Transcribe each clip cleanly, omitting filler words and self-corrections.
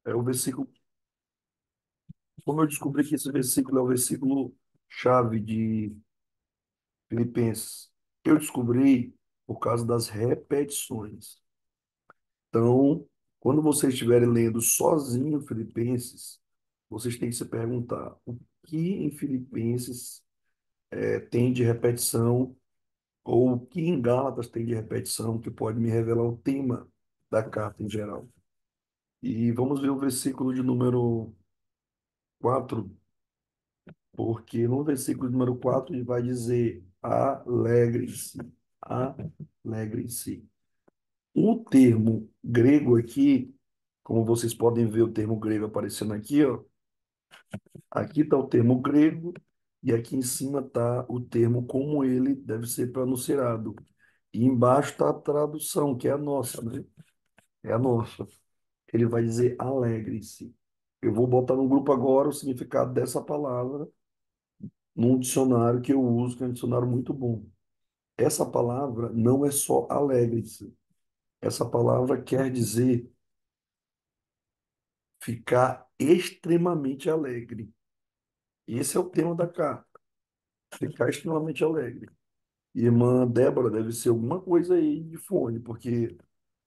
É o versículo, como eu descobri que esse versículo é o versículo chave de Filipenses, eu descobri por causa das repetições. Então, quando vocês estiverem lendo sozinho Filipenses, vocês têm que se perguntar o que em Filipenses tem de repetição, ou o que em Gálatas tem de repetição, que pode me revelar o tema da carta em geral. E vamos ver o versículo de número 4, porque no versículo de número 4 ele vai dizer: alegrem-se, alegrem-se. O termo grego aqui, como vocês podem ver o termo grego aparecendo aqui, ó, aqui está o termo grego e aqui em cima está o termo como ele deve ser pronunciado. E embaixo está a tradução, que é a nossa, né? É a nossa. Ele vai dizer alegre-se. Eu vou botar no grupo agora o significado dessa palavra num dicionário que eu uso, que é um dicionário muito bom. Essa palavra não é só alegre-se. Essa palavra quer dizer ficar extremamente alegre. Esse é o tema da carta, ficar extremamente alegre. E irmã Débora deve ser alguma coisa aí de fone, porque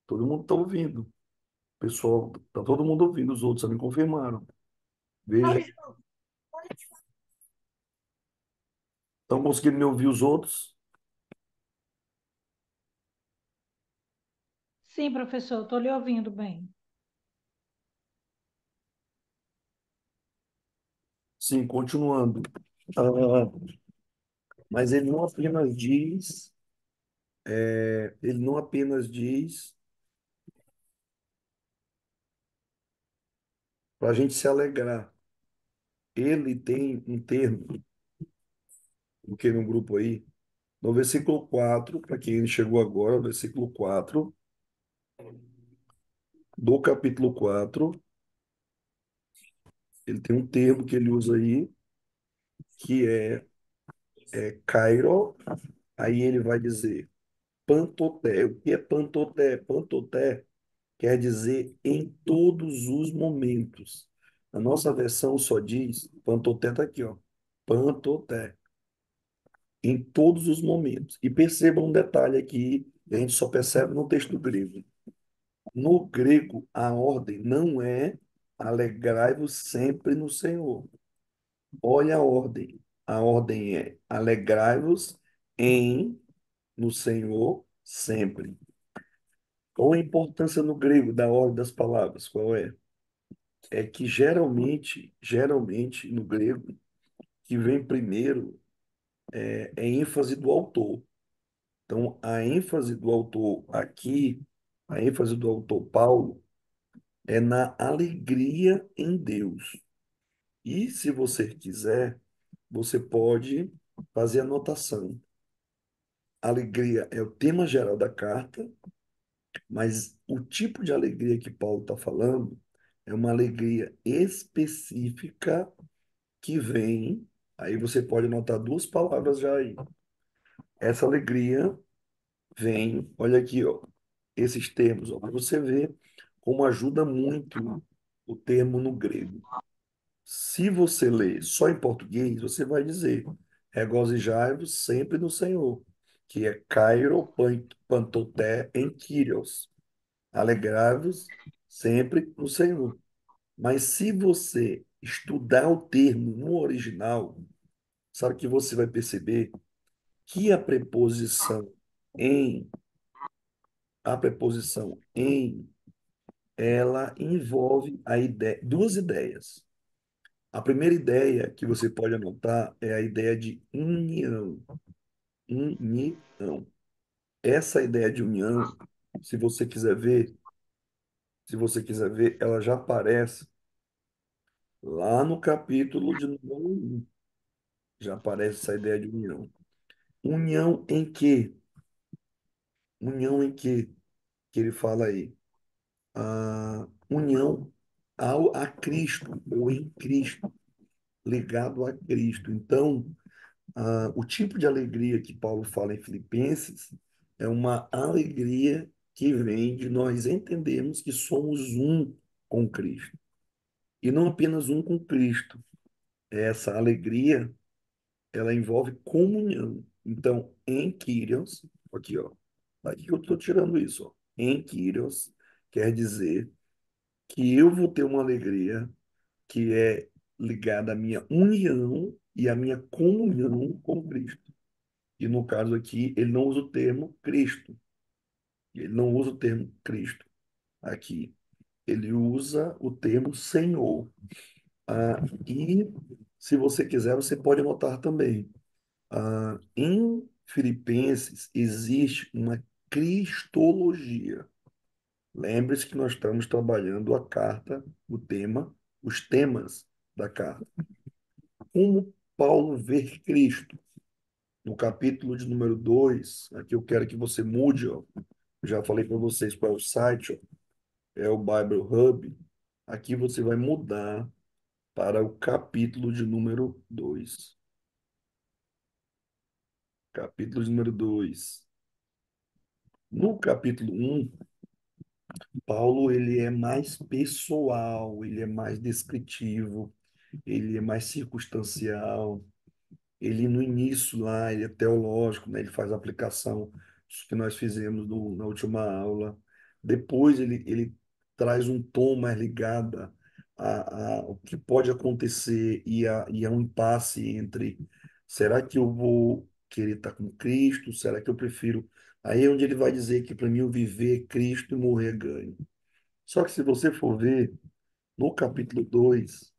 todo mundo está ouvindo. Pessoal, tá todo mundo ouvindo, os outros também confirmaram. Veja, estão conseguindo me ouvir os outros? Sim, professor, estou lhe ouvindo bem. Sim, continuando. Ah, mas ele não apenas diz, ele não apenas diz para a gente se alegrar. Ele tem um termo, que no grupo aí, no versículo 4 para quem chegou agora, o versículo 4 do capítulo 4 ele tem um termo que ele usa aí, que é kairo, aí ele vai dizer pantoté. O que é pantoté? Pantoté quer dizer em todos os momentos. A nossa versão só diz, pantoté está aqui, ó, pantoté, em todos os momentos. E perceba um detalhe aqui, que a gente só percebe no texto grego. No grego, a ordem não é alegrai-vos sempre no Senhor. Olha a ordem. A ordem é alegrai-vos em no Senhor sempre. Qual a importância no grego da ordem das palavras? Qual é? É que geralmente no grego, que vem primeiro é ênfase do autor. Então, a ênfase do autor aqui, a ênfase do autor Paulo, é na alegria em Deus. E se você quiser, você pode fazer anotação. Alegria é o tema geral da carta, mas o tipo de alegria que Paulo está falando é uma alegria específica que vem. Aí você pode anotar duas palavras já aí. Essa alegria vem, olha aqui, ó, esses termos, para você ver como ajuda muito o termo no grego. Se você ler só em português, você vai dizer regozijai-vos sempre no Senhor, que é Kairo pantoté em Kyrios. Alegrai-vos sempre no Senhor. Mas se você estudar o termo no original, sabe que você vai perceber que em, a preposição em, ela envolve a ideia, duas ideias. A primeira ideia que você pode anotar é a ideia de união. União. Essa ideia de união, se você quiser ver, se você quiser ver, ela já aparece lá no capítulo de número 1. Já aparece essa ideia de união. União em quê? União em quê? Que ele fala aí. A união a Cristo, ou em Cristo, ligado a Cristo. Então, o tipo de alegria que Paulo fala em Filipenses é uma alegria que vem de nós entendermos que somos um com Cristo. e não apenas um com Cristo. Essa alegria, ela envolve comunhão. Então, em Kyrios, aqui, ó, aqui que eu estou tirando isso, ó. Em Kyrios quer dizer que eu vou ter uma alegria que é ligada à minha união e à minha comunhão com Cristo. E no caso aqui, ele não usa o termo Cristo. Ele não usa o termo Cristo aqui. Ele usa o termo Senhor. E se você quiser, você pode anotar também. Em Filipenses existe uma cristologia. Lembre-se que nós estamos trabalhando a carta, o tema, os temas da carta. Como Paulo vê Cristo? No capítulo de número 2, aqui eu quero que você mude, ó. Já falei para vocês qual é o site, ó. É o Bible Hub. Aqui você vai mudar para o capítulo de número 2. Capítulo de número 2. No capítulo um, Paulo ele é mais pessoal, ele é mais descritivo, ele é mais circunstancial. Ele no início lá, ele é teológico, né? Ele faz a aplicação que nós fizemos na última aula. Depois ele traz um tom mais ligado o que pode acontecer e a um impasse entre será que eu vou querer estar com Cristo? Será que eu prefiro? Aí é onde ele vai dizer que para mim o viver é Cristo e morrer é ganho. Só que se você for ver, no capítulo 2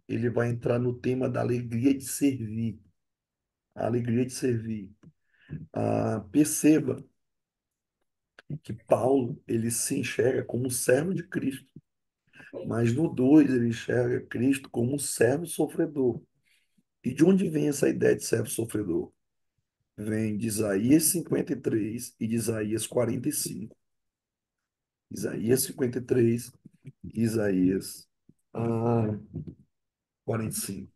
ele vai entrar no tema da alegria de servir. A alegria de servir. Perceba que Paulo ele se enxerga como um servo de Cristo, mas no 2 ele enxerga Cristo como um servo sofredor. E de onde vem essa ideia de servo sofredor? Vem de Isaías 53 e de Isaías 45. Isaías 53 e Isaías 45.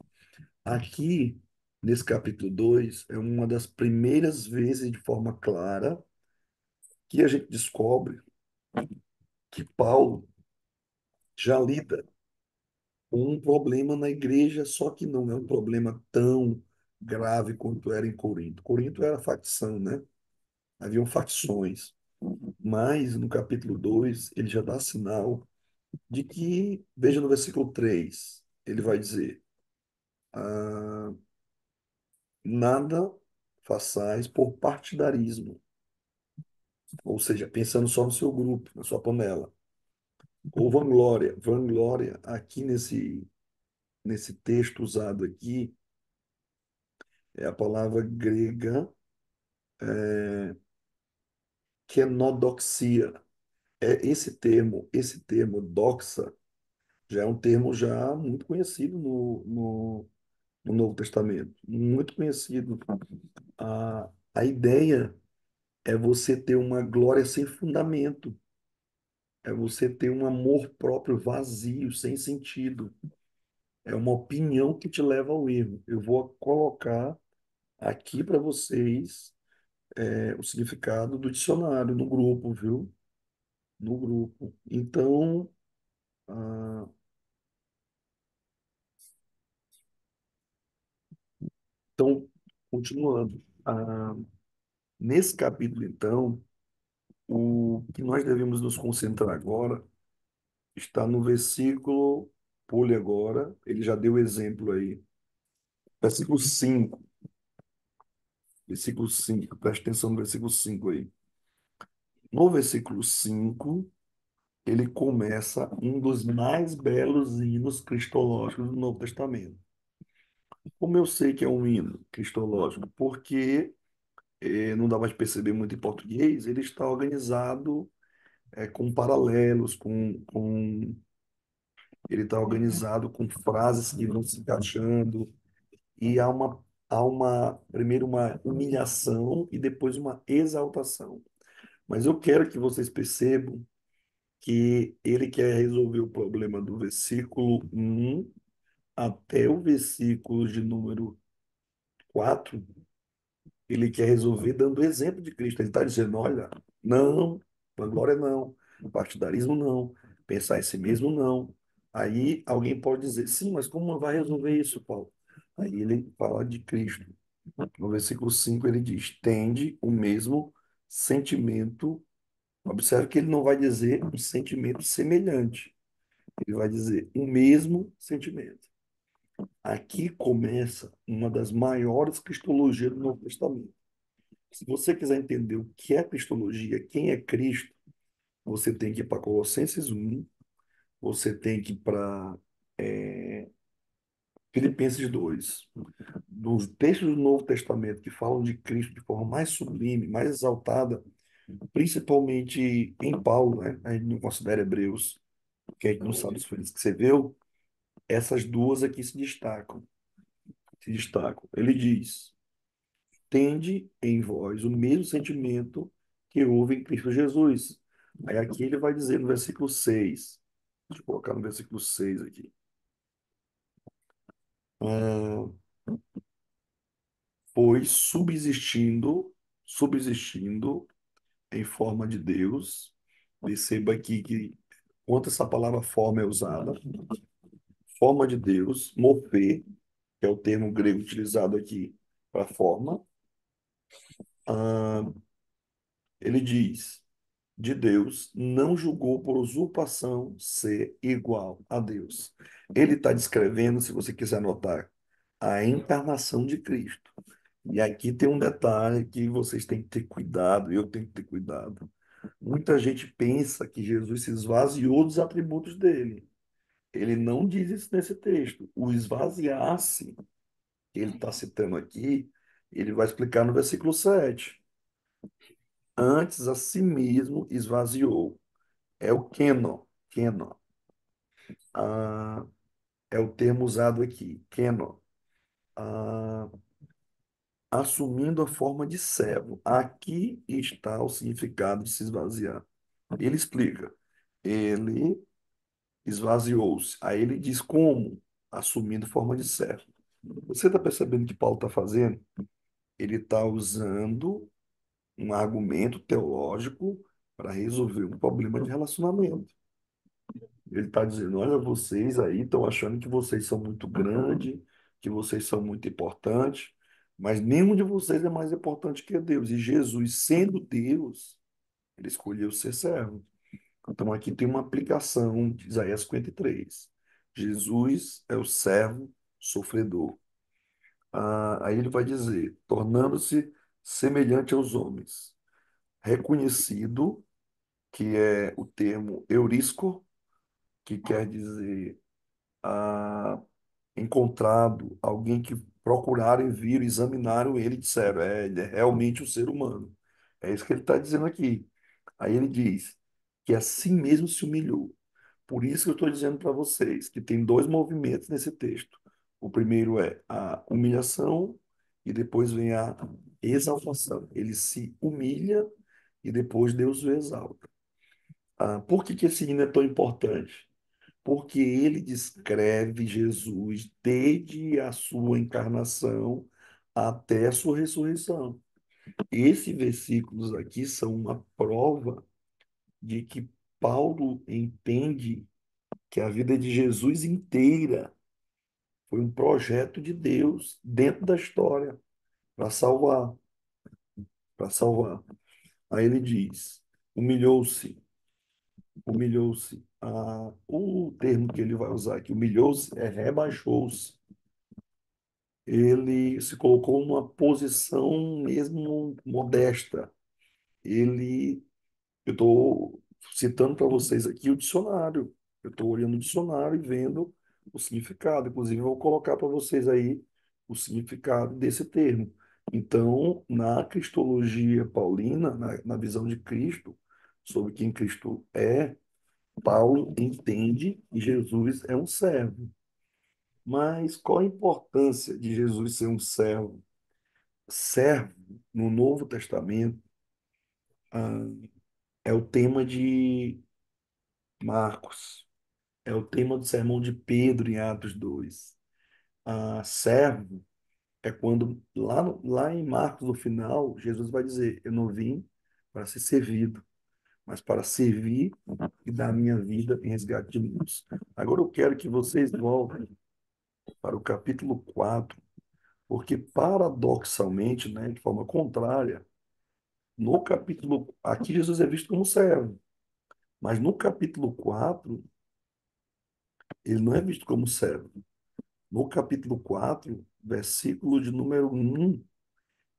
Aqui, nesse capítulo 2 é uma das primeiras vezes de forma clara que a gente descobre que Paulo já lida com um problema na igreja, só que não é um problema tão grave quanto era em Corinto. Corinto era facção, né? Haviam facções. Mas no capítulo 2 ele já dá sinal de que, veja no versículo 3 ele vai dizer: ah, nada façais por partidarismo, ou seja, pensando só no seu grupo, na sua panela. Ou vanglória. Vanglória, aqui nesse texto usado aqui, é a palavra grega kenodoxia. É esse termo doxa, já é um termo já muito conhecido no Novo Testamento, muito conhecido. A ideia é você ter uma glória sem fundamento, é você ter um amor próprio vazio, sem sentido. É uma opinião que te leva ao erro. Eu vou colocar aqui para vocês o significado do dicionário no grupo, viu? No grupo. Ah, então, continuando. Nesse capítulo, então, o que nós devemos nos concentrar agora está no versículo, pule agora, ele já deu exemplo aí. Versículo 5. Versículo 5. Preste atenção no versículo 5 aí. No versículo 5 ele começa um dos mais belos hinos cristológicos do Novo Testamento. Como eu sei que é um hino cristológico? Porque não dá mais perceber muito em português, ele está organizado com paralelos, ele está organizado com frases que vão se encaixando, e primeiro uma humilhação e depois uma exaltação. Mas eu quero que vocês percebam que ele quer resolver o problema do versículo 1 até o versículo de número 4. Ele quer resolver dando exemplo de Cristo. Ele está dizendo: olha, não, vanglória não, partidarismo não, pensar em si mesmo não. Aí alguém pode dizer, sim, mas como vai resolver isso, Paulo? Aí ele fala de Cristo. No versículo 5 ele diz: tende o mesmo sentimento. Observe que ele não vai dizer um sentimento semelhante, ele vai dizer o mesmo sentimento. Aqui começa uma das maiores cristologias do Novo Testamento. Se você quiser entender o que é cristologia, quem é Cristo, você tem que ir para Colossenses 1, você tem que ir para Filipenses 2. Dos textos do Novo Testamento que falam de Cristo de forma mais sublime, mais exaltada, principalmente em Paulo, né? A gente não considera Hebreus, que a gente não sabe se foi isso que você viu, essas duas aqui se destacam. Ele diz: tende em vós o mesmo sentimento que houve em Cristo Jesus. Aí aqui ele vai dizer no versículo 6, deixa eu colocar no versículo 6 aqui. Ah, pois subsistindo em forma de Deus, perceba aqui que quanto essa palavra forma é usada, forma de Deus, morfê, que é o termo grego utilizado aqui para forma, ah, ele diz: de Deus, não julgou por usurpação ser igual a Deus. Ele está descrevendo, se você quiser anotar, a encarnação de Cristo. E aqui tem um detalhe que vocês têm que ter cuidado, eu tenho que ter cuidado. Muita gente pensa que Jesus se esvaziou dos atributos dele. Ele não diz isso nesse texto. O esvaziar-se, que ele está citando aqui, ele vai explicar no versículo 7. Antes a si mesmo esvaziou. É o keno. Keno. Ah, é o termo usado aqui. Keno. Ah, assumindo a forma de servo. Aqui está o significado de se esvaziar. Ele explica. Ele esvaziou-se. Aí ele diz como? Assumindo forma de servo. Você está percebendo o que Paulo está fazendo? Ele está usando um argumento teológico para resolver um problema de relacionamento. Ele está dizendo: olha, vocês aí estão achando que vocês são muito grandes, que vocês são muito importantes, mas nenhum de vocês é mais importante que Deus. E Jesus, sendo Deus, ele escolheu ser servo. Então aqui tem uma aplicação de Isaías 53. Jesus é o servo sofredor. Aí ele vai dizer: tornando-se semelhante aos homens, reconhecido, que é o termo eurisco, que quer dizer ah, encontrado, alguém que procuraram, viram, examinaram ele e disseram: ele é realmente um ser humano. É isso que ele está dizendo aqui. Aí ele diz que assim mesmo se humilhou. Por isso que eu estou dizendo para vocês que tem dois movimentos nesse texto. O primeiro é a humilhação e depois vem a exaltação. Ele se humilha e depois Deus o exalta. Por que que esse hino é tão importante? Porque ele descreve Jesus desde a sua encarnação até a sua ressurreição. Esses versículos aqui são uma prova de que Paulo entende que a vida de Jesus inteira foi um projeto de Deus dentro da história para salvar, para salvar. Aí ele diz: humilhou-se, humilhou-se. O termo que ele vai usar aqui, humilhou-se, é rebaixou-se. Ele se colocou numa posição mesmo modesta. Ele, eu estou citando para vocês aqui o dicionário. Eu estou olhando o dicionário e vendo o significado. Inclusive, eu vou colocar para vocês aí o significado desse termo. Então, na cristologia paulina, na visão de Cristo, sobre quem Cristo é, Paulo entende que Jesus é um servo. Mas qual a importância de Jesus ser um servo? Servo, no Novo Testamento, ah, é o tema de Marcos, é o tema do sermão de Pedro em Atos 2. Servo é quando, lá em Marcos, no final, Jesus vai dizer: eu não vim para ser servido, mas para servir e dar a minha vida em resgate de muitos. Agora eu quero que vocês voltem para o capítulo 4, porque paradoxalmente, né, de forma contrária, no capítulo, aqui Jesus é visto como servo, mas no capítulo 4 ele não é visto como servo. No capítulo 4 versículo de número 1,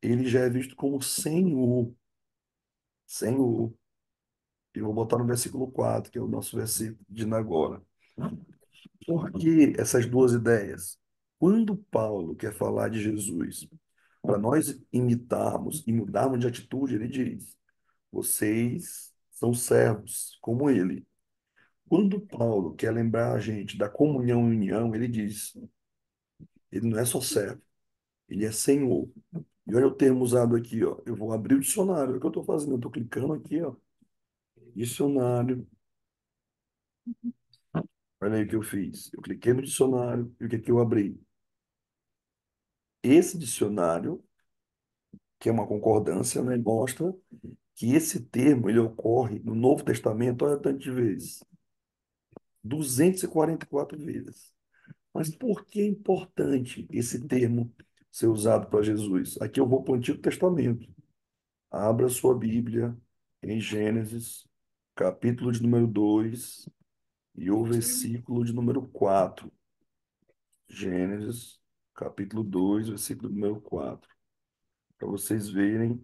ele já é visto como Senhor. Senhor. Eu vou botar no versículo 4 que é o nosso versículo de agora. Por que essas duas ideias? Quando Paulo quer falar de Jesus, para nós imitarmos e mudarmos de atitude, ele diz: vocês são servos, como ele. Quando Paulo quer lembrar a gente da comunhão e união, ele diz: ele não é só servo, ele é Senhor. E olha o termo usado aqui, ó. Eu vou abrir o dicionário. O que eu estou fazendo? Eu estou clicando aqui, ó. Dicionário. Olha aí o que eu fiz. Eu cliquei no dicionário e o que que eu abri? Esse dicionário, que é uma concordância, né, mostra que esse termo ele ocorre no Novo Testamento, olha tantas vezes, 244 vezes. Mas por que é importante esse termo ser usado para Jesus? Aqui eu vou para o Antigo Testamento. Abra sua Bíblia em Gênesis, capítulo de número 2 e o versículo de número 4. Gênesis, capítulo 2 versículo número 4, para vocês verem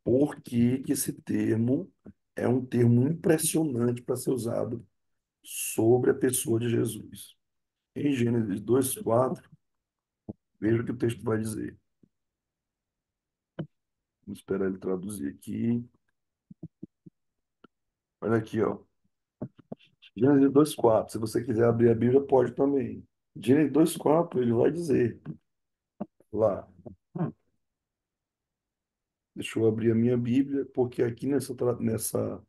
por que que esse termo é um termo impressionante para ser usado sobre a pessoa de Jesus. Em Gênesis 2:4, veja o que o texto vai dizer. Vamos esperar ele traduzir aqui. Olha aqui, ó. Gênesis 2:4. Se você quiser abrir a Bíblia, pode também. Gênesis 2:4, ele vai dizer lá. Deixa eu abrir a minha Bíblia, porque aqui nessa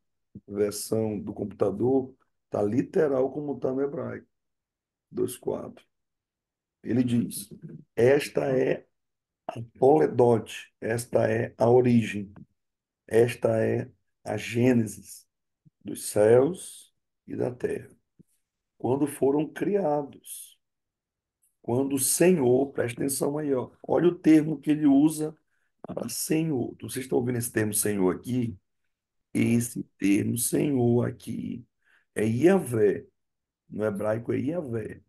versão do computador está literal como está no hebraico. 2:4. Ele diz: esta é a Toledote, esta é a origem, esta é a gênesis dos céus e da terra. Quando foram criados, quando o Senhor, presta atenção aí, ó, olha o termo que ele usa para Senhor. Vocês estão ouvindo esse termo Senhor aqui? Esse termo Senhor aqui é Yahvé. No hebraico é Yahvé.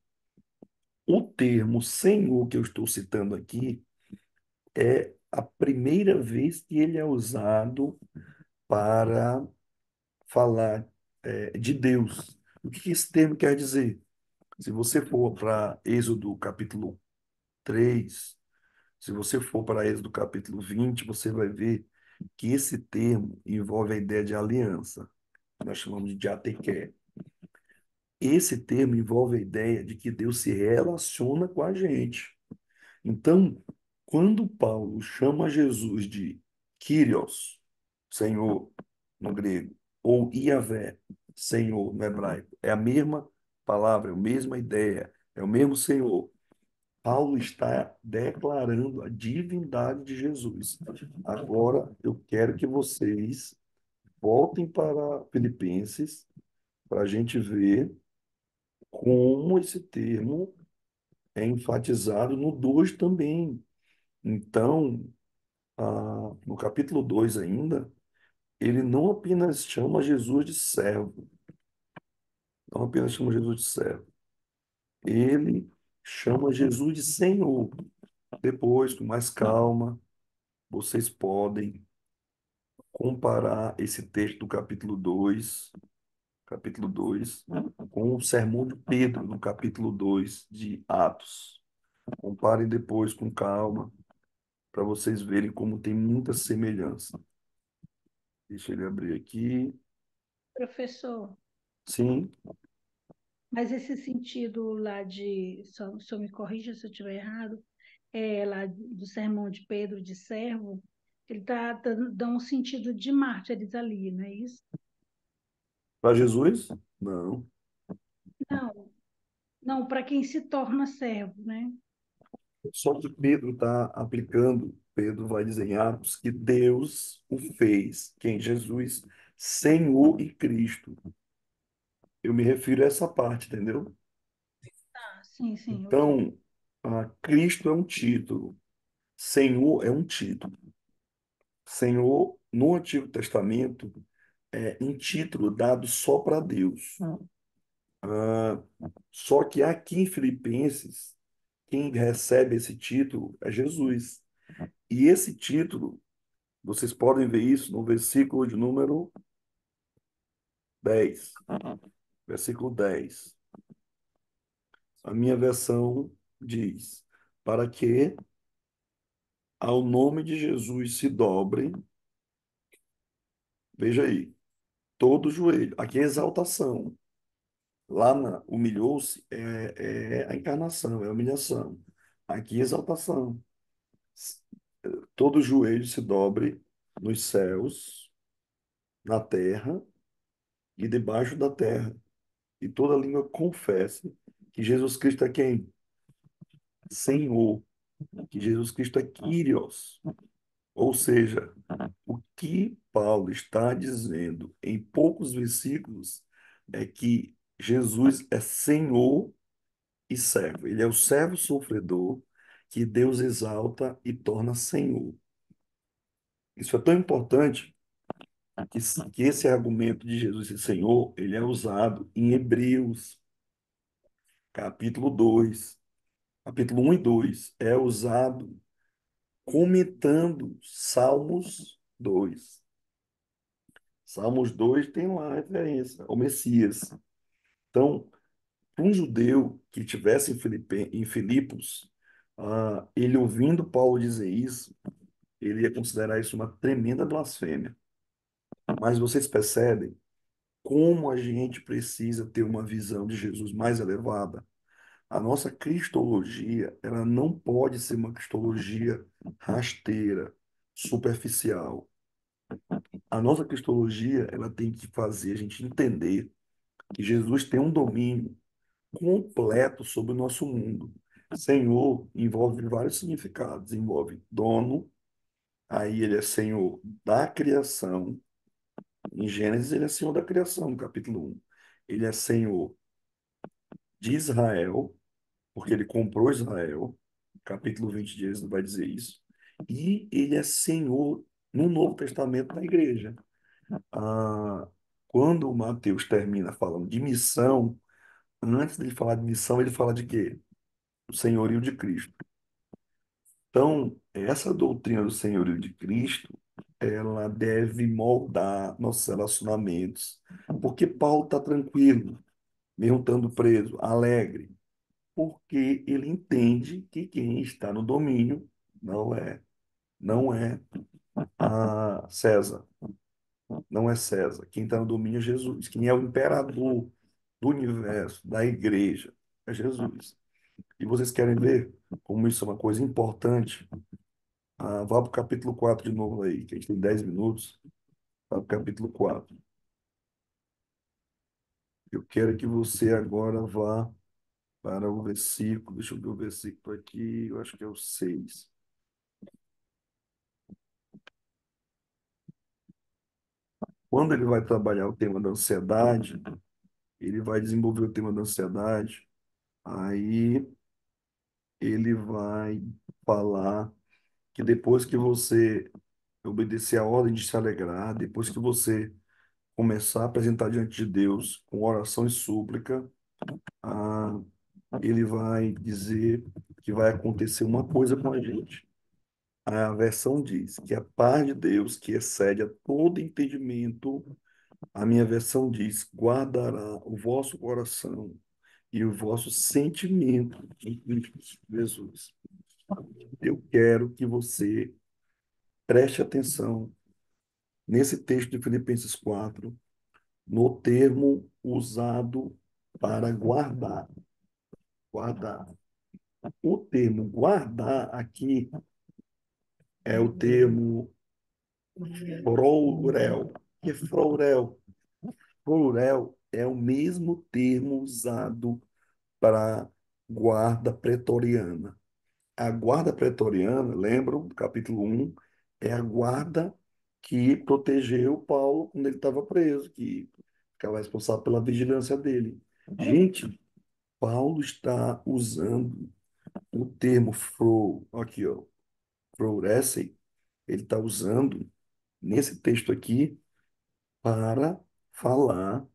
O termo Senhor que eu estou citando aqui é a primeira vez que ele é usado para falar de Deus. O que que esse termo quer dizer? Se você for para Êxodo capítulo 3, se você for para Êxodo capítulo 20, você vai ver que esse termo envolve a ideia de aliança. Nós chamamos de Jatequé. Esse termo envolve a ideia de que Deus se relaciona com a gente. Então, quando Paulo chama Jesus de Kyrios, Senhor, no grego, ou Iavé, Senhor, no hebraico, é a mesma palavra, é a mesma ideia, é o mesmo Senhor. Paulo está declarando a divindade de Jesus. Agora, eu quero que vocês voltem para Filipenses para a gente ver como esse termo é enfatizado no 2 também. Então, no capítulo 2 ainda, ele não apenas chama Jesus de servo, não apenas chama Jesus de servo, ele chama Jesus de Senhor. Depois, com mais calma, vocês podem comparar esse texto do capítulo 2 com o sermão de Pedro, no capítulo 2 de Atos. Comparem depois com calma, para vocês verem como tem muita semelhança. Deixa ele abrir aqui. Professor, Sim, mas esse sentido lá de, só me corrija se eu estiver errado, lá do sermão de Pedro de servo, ele está dando um sentido de mártires ali, não é isso? para Jesus? Não. Não, não, para quem se torna servo, né? Só que Pedro está aplicando, Pedro vai dizer em Atos que Deus o fez, quem? Jesus, Senhor e Cristo. Eu me refiro a essa parte, entendeu? Ah, sim, sim, ok. Então, Cristo é um título, Senhor é um título. Senhor, no Antigo Testamento, é um título dado só para Deus. Ah, só que aqui em Filipenses, quem recebe esse título é Jesus. E esse título, vocês podem ver isso no versículo de número 10. Versículo 10. A minha versão diz: para que ao nome de Jesus se dobre, veja aí, todo joelho. Aqui é exaltação. Lá humilhou-se é a encarnação, é a humilhação. Aqui é exaltação. Todo joelho se dobre nos céus, na terra e debaixo da terra. E toda língua confesse que Jesus Cristo é quem? Senhor. Que Jesus Cristo é Kyrios. Ou seja, o que Paulo está dizendo em poucos versículos é que Jesus é Senhor e servo. Ele é o servo sofredor que Deus exalta e torna Senhor. Isso é tão importante que esse argumento de Jesus ser Senhor, ele é usado em Hebreus, capítulo 2, capítulo 1 e 2. É usado comentando Salmos 2. Salmos 2 tem lá a referência ao Messias. Então, um judeu que tivesse em Filipos, ele ouvindo Paulo dizer isso, ele ia considerar isso uma tremenda blasfêmia. Mas vocês percebem como a gente precisa ter uma visão de Jesus mais elevada? A nossa cristologia, ela não pode ser uma cristologia rasteira, superficial. A nossa cristologia, ela tem que fazer a gente entender que Jesus tem um domínio completo sobre o nosso mundo. Senhor envolve vários significados, envolve dono, aí ele é Senhor da criação. Em Gênesis ele é Senhor da criação, no capítulo 1. Ele é Senhor de Israel, porque ele comprou Israel. Capítulo 20 de Êxodo vai dizer isso. E ele é Senhor no Novo Testamento da igreja. Ah, quando o Mateus termina falando de missão, antes de falar de missão, ele fala de quê? O senhorio de Cristo. Então, essa doutrina do senhorio de Cristo, ela deve moldar nossos relacionamentos. Porque Paulo está tranquilo, mesmo estando preso, alegre, porque ele entende que quem está no domínio não é César, não é César. Quem está no domínio é Jesus. Quem é o imperador do universo, da igreja, é Jesus. E vocês querem ver como isso é uma coisa importante? Vá para o capítulo 4 de novo aí, que a gente tem 10 minutos. Vá para o capítulo 4. Eu quero que você agora vá para o versículo, deixa eu ver o versículo aqui, eu acho que é o 6. Quando ele vai trabalhar o tema da ansiedade, ele vai desenvolver o tema da ansiedade, aí ele vai falar que depois que você obedecer a ordem de se alegrar, depois que você começar a apresentar diante de Deus com oração e súplica, ah, ele vai dizer que vai acontecer uma coisa com a gente. A versão diz que a paz de Deus, que excede a todo entendimento, a minha versão diz, guardará o vosso coração e o vosso sentimento em Cristo Jesus. Eu quero que você preste atenção nesse texto de Filipenses 4, no termo usado para guardar. Guardar. O termo guardar aqui é o termo frourel. Que é frourel? Frourel é o mesmo termo usado para guarda pretoriana. A guarda pretoriana, lembram, capítulo 1, é a guarda que protegeu Paulo quando ele estava preso, que ficava responsável pela vigilância dele. Gente, Paulo está usando o termo aqui, ó, fluorescem, ele está usando nesse texto aqui para falar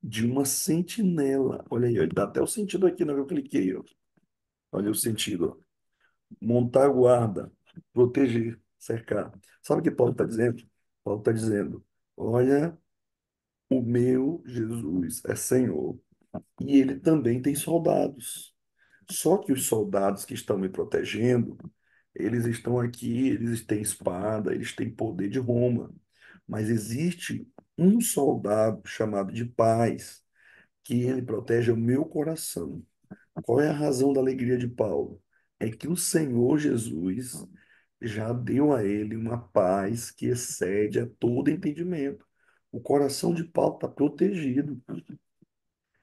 de uma sentinela. Olha aí, ó, ele dá até o sentido aqui, não, eu cliquei, ó. Olha o sentido, ó. Montar guarda, proteger, cercar. Sabe o que Paulo está dizendo? Paulo está dizendo, olha, o meu Jesus é Senhor e ele também tem soldados. Só que os soldados que estão me protegendo, eles estão aqui, eles têm espada, eles têm poder de Roma. Mas existe um soldado chamado de paz, que ele protege o meu coração. Qual é a razão da alegria de Paulo? É que o Senhor Jesus já deu a ele uma paz que excede a todo entendimento. O coração de Paulo está protegido,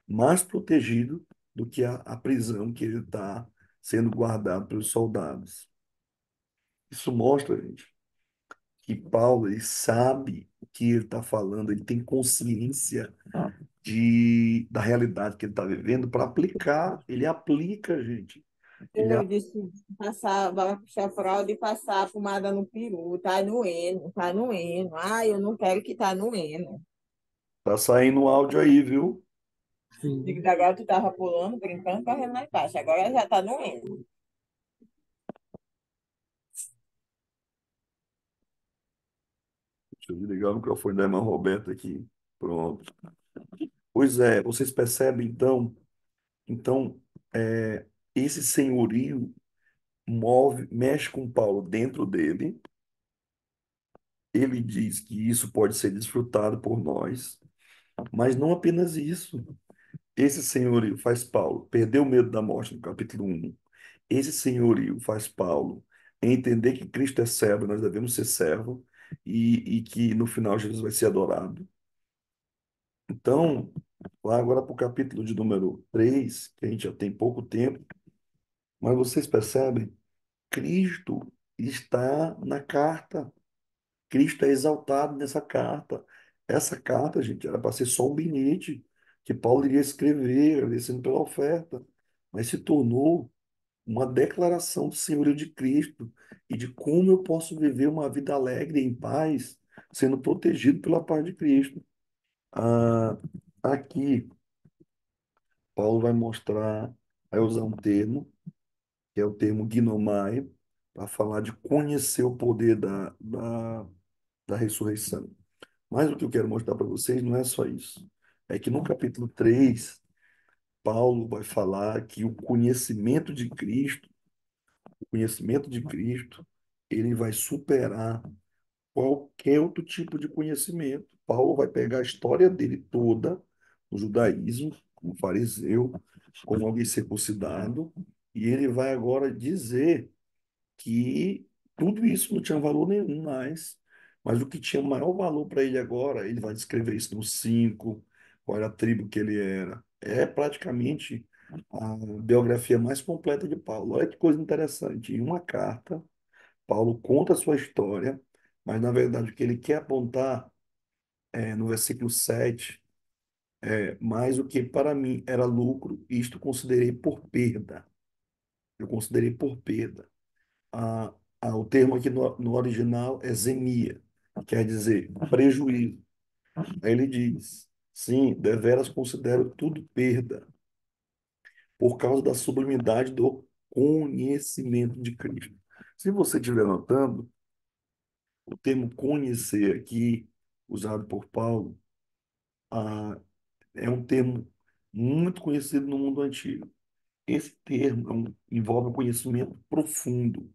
mais protegido do que a prisão que ele está sendo guardado pelos soldados. Isso mostra, gente, que Paulo ele sabe o que ele está falando, ele tem consciência da realidade que ele está vivendo para aplicar. Ele aplica, gente. Ele, Eu disse, passar, vai puxar fralda e passar a pomada no peru. Tá doendo, tá doendo. Ai, eu não quero que tá doendo. tá saindo um áudio aí, viu? Digo, agora tu tava pulando, brincando, correndo lá embaixo. Agora já tá doendo. Deixa eu desligar o microfone da irmã Roberta aqui. Pronto. Pois é, vocês percebem então, é, esse senhorio mexe com Paulo dentro dele. Ele diz que isso pode ser desfrutado por nós, mas não apenas isso. Esse senhorio faz Paulo perder o medo da morte no capítulo 1. Esse senhorio faz Paulo entender que Cristo é servo, nós devemos ser servo, e que no final Jesus vai ser adorado. Então, lá agora para o capítulo de número 3, que a gente já tem pouco tempo, mas vocês percebem, Cristo está na carta. Cristo é exaltado nessa carta. Essa carta, gente, era para ser só um bilhete que Paulo iria escrever, agradecendo pela oferta, mas se tornou uma declaração do senhorio de Cristo e de como eu posso viver uma vida alegre e em paz, sendo protegido pela paz de Cristo. Ah, aqui, Paulo vai mostrar, vai usar um termo, que é o termo ginomai, para falar de conhecer o poder da ressurreição. Mas o que eu quero mostrar para vocês não é só isso. É que no capítulo 3 Paulo vai falar que o conhecimento de Cristo, ele vai superar qualquer outro tipo de conhecimento. Paulo vai pegar a história dele toda, o judaísmo, como fariseu, como alguém circuncidado, e ele vai agora dizer que tudo isso não tinha valor nenhum mais, mas o que tinha maior valor para ele agora, ele vai descrever isso no 5, qual era a tribo que ele era. É praticamente a biografia mais completa de Paulo. Olha que coisa interessante. Em uma carta, Paulo conta a sua história, mas na verdade o que ele quer apontar no versículo 7 mais o que para mim era lucro, isto considerei por perda. Eu considerei por perda. a, o termo aqui no original é zemia, quer dizer prejuízo. Aí ele diz: sim, deveras considero tudo perda, por causa da sublimidade do conhecimento de Cristo. Se você estiver notando, o termo conhecer aqui, usado por Paulo, ah, é um termo muito conhecido no mundo antigo. Esse termo envolve um conhecimento profundo.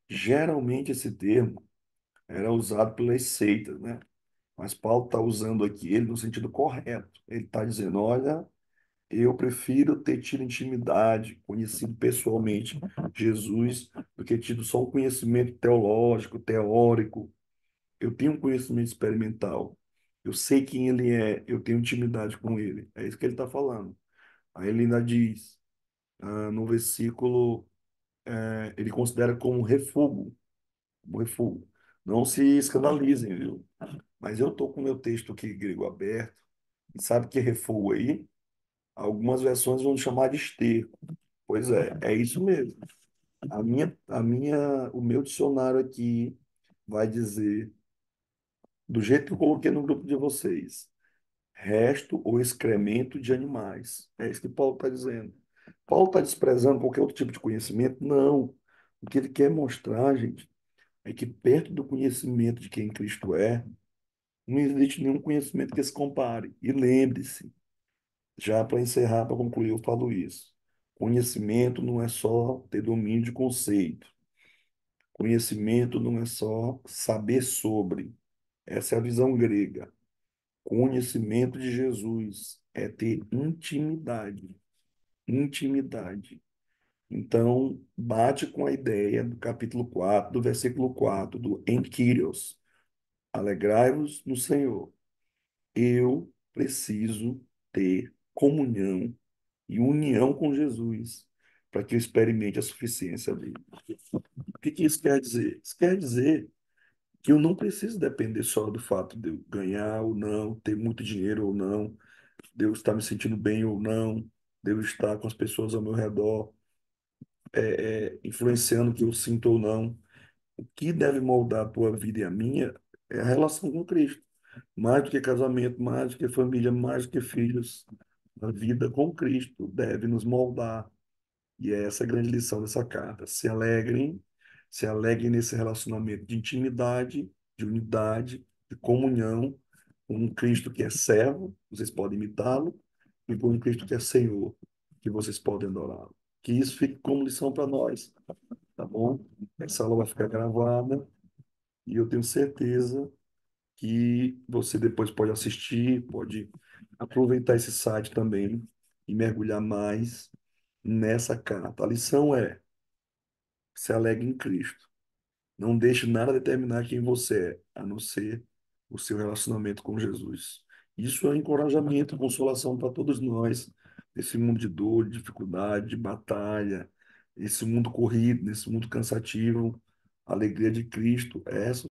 Geralmente, esse termo era usado pelas seitas, né? Mas Paulo está usando aqui ele no sentido correto. Ele está dizendo: olha, eu prefiro ter tido intimidade, conhecido pessoalmente Jesus, do que tido só um conhecimento teológico, teórico. Eu tenho um conhecimento experimental. Eu sei quem ele é, eu tenho intimidade com ele. É isso que ele está falando. Aí ele ainda diz, no versículo, ele considera como refúgio, um refúgio. Não se escandalizem, viu? Mas eu estou com o meu texto aqui grego aberto. E sabe que refugo aí? Algumas versões vão chamar de esterco. Pois é isso mesmo. O meu dicionário aqui vai dizer, do jeito que eu coloquei no grupo de vocês, resto ou excremento de animais. É isso que Paulo está dizendo. Paulo está desprezando qualquer outro tipo de conhecimento? Não. O que ele quer mostrar, gente, é que perto do conhecimento de quem Cristo é, não existe nenhum conhecimento que se compare. E lembre-se, já para encerrar, para concluir, eu falo isso. Conhecimento não é só ter domínio de conceito. Conhecimento não é só saber sobre. Essa é a visão grega. Conhecimento de Jesus é ter intimidade. Intimidade. Então, bate com a ideia do capítulo 4 do versículo 4 do Enquírios. Alegrai-vos no Senhor. Eu preciso ter comunhão e união com Jesus para que eu experimente a suficiência dele. O que que isso quer dizer? Isso quer dizer que eu não preciso depender só do fato de eu ganhar ou não, ter muito dinheiro ou não, de eu estar me sentindo bem ou não, de eu estar com as pessoas ao meu redor, influenciando o que eu sinto ou não. O que deve moldar a tua vida e a minha é a relação com Cristo. Mais do que casamento, mais do que família, mais do que filhos. A vida com Cristo deve nos moldar. E é essa a grande lição dessa carta. Se alegrem nesse relacionamento de intimidade, de unidade, de comunhão com um Cristo que é servo, vocês podem imitá-lo, e com um Cristo que é Senhor, que vocês podem adorá-lo. Que isso fique como lição para nós, tá bom? Essa aula vai ficar gravada e eu tenho certeza que você depois pode assistir, pode aproveitar esse site também e mergulhar mais nessa carta. A lição é: se alegre em Cristo. Não deixe nada determinar quem você é, a não ser o seu relacionamento com Jesus. Isso é encorajamento, consolação para todos nós, nesse mundo de dor, de dificuldade, de batalha, esse mundo corrido, nesse mundo cansativo. A alegria de Cristo é essa